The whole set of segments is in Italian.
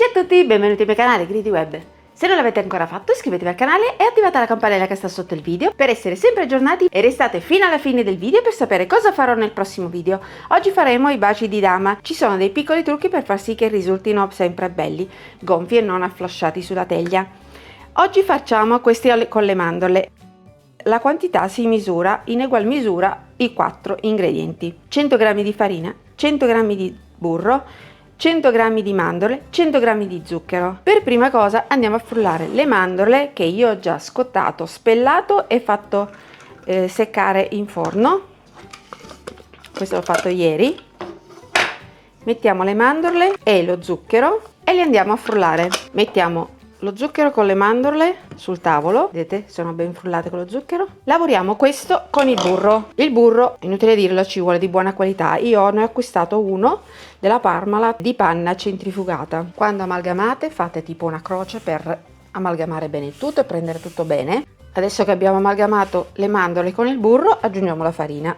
Ciao a tutti, benvenuti al mio canale Gridi Web. Se non l'avete ancora fatto, iscrivetevi al canale e attivate la campanella che sta sotto il video per essere sempre aggiornati e restate fino alla fine del video per sapere cosa farò nel prossimo video. Oggi faremo i baci di dama. Ci sono dei piccoli trucchi per far sì che risultino sempre belli, gonfi e non afflosciati sulla teglia. Oggi facciamo questi con le mandorle. La quantità si misura in egual misura i 4 ingredienti: 100 g di farina, 100 g di burro, 100 g di mandorle, 100 g di zucchero. Per prima cosa andiamo a frullare le mandorle che io ho già scottato, spellato e fatto seccare in forno. Questo l'ho fatto ieri. Mettiamo le mandorle e lo zucchero e li andiamo a frullare. Mettiamo lo zucchero con le mandorle sul tavolo, vedete, sono ben frullate con lo zucchero. Lavoriamo questo con il burro. Il burro, inutile dirlo, ci vuole di buona qualità. Io ne ho acquistato uno della Parmalat di panna centrifugata. Quando amalgamate fate tipo una croce per amalgamare bene il tutto e prendere tutto bene. Adesso che abbiamo amalgamato le mandorle con il burro, aggiungiamo la farina.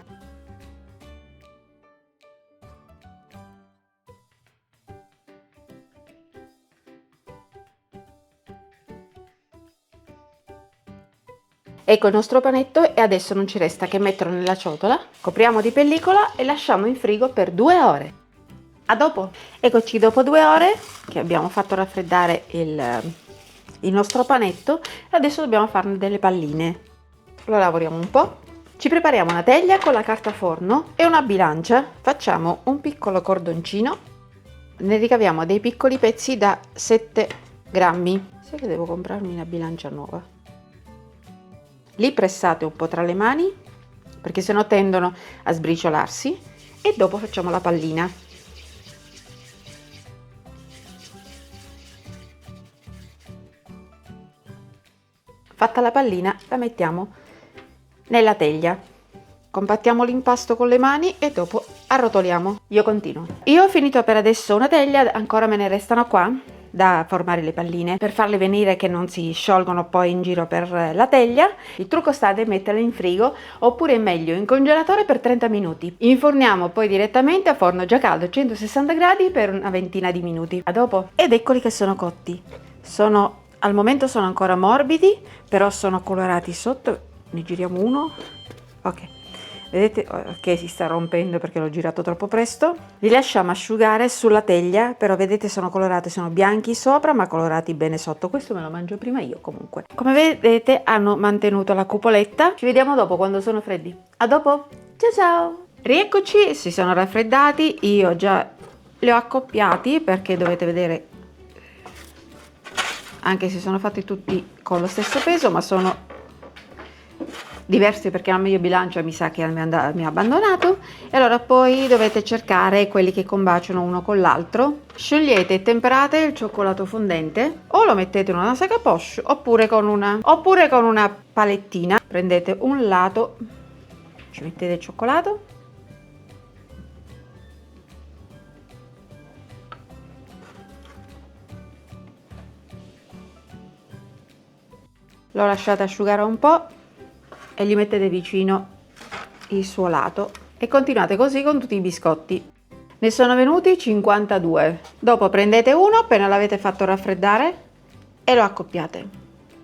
Ecco il nostro panetto e adesso non ci resta che metterlo nella ciotola, copriamo di pellicola e lasciamo in frigo per 2 ore. A dopo! Eccoci dopo 2 ore che abbiamo fatto raffreddare il nostro panetto e adesso dobbiamo farne delle palline. Lo lavoriamo un po'. Ci prepariamo una teglia con la carta forno e una bilancia. Facciamo un piccolo cordoncino, ne ricaviamo dei piccoli pezzi da 7 grammi. Sai che devo comprarmi una bilancia nuova. Li pressate un po' tra le mani perché sennò tendono a sbriciolarsi e dopo facciamo la pallina. Fatta la pallina la mettiamo nella teglia, compattiamo l'impasto con le mani e dopo arrotoliamo. Io continuo. Io ho finito per adesso una teglia, ancora me ne restano qua da formare le palline per farle venire che non si sciolgono poi in giro per la teglia. Il trucco sta nel metterle in frigo oppure meglio in congelatore per 30 minuti. Inforniamo poi direttamente a forno già caldo 160 gradi per una ventina di minuti. A dopo. Ed eccoli che sono cotti. Al momento sono ancora morbidi, però sono colorati sotto. Ne giriamo uno. Ok. Vedete che si sta rompendo perché l'ho girato troppo presto. Li lasciamo asciugare sulla teglia, però vedete sono colorati, sono bianchi sopra ma colorati bene sotto. Questo me lo mangio prima io comunque. Come vedete hanno mantenuto la cupoletta. Ci vediamo dopo quando sono freddi. A dopo! Ciao ciao! Rieccoci, si sono raffreddati. Io già li ho accoppiati perché dovete vedere, anche se sono fatti tutti con lo stesso peso, ma sono diversi perché la mia bilancia mi sa che mi ha abbandonato. E allora poi dovete cercare quelli che combaciano uno con l'altro. Sciogliete e temperate il cioccolato fondente o lo mettete in una sac à poche oppure con una palettina. Prendete un lato, ci mettete il cioccolato, lo lasciate asciugare un po' e gli mettete vicino il suo lato e continuate così con tutti i biscotti. Ne sono venuti 52. Dopo prendete uno appena l'avete fatto raffreddare e lo accoppiate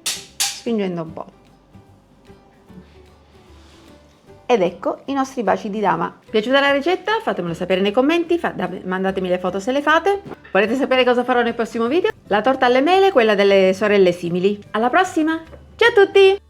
spingendo un po'. Ed ecco i nostri baci di dama. Piaciuta la ricetta? Fatemelo sapere nei commenti, mandatemi le foto se le fate. Volete sapere cosa farò nel prossimo video? La torta alle mele, quella delle sorelle simili. Alla prossima! Ciao a tutti!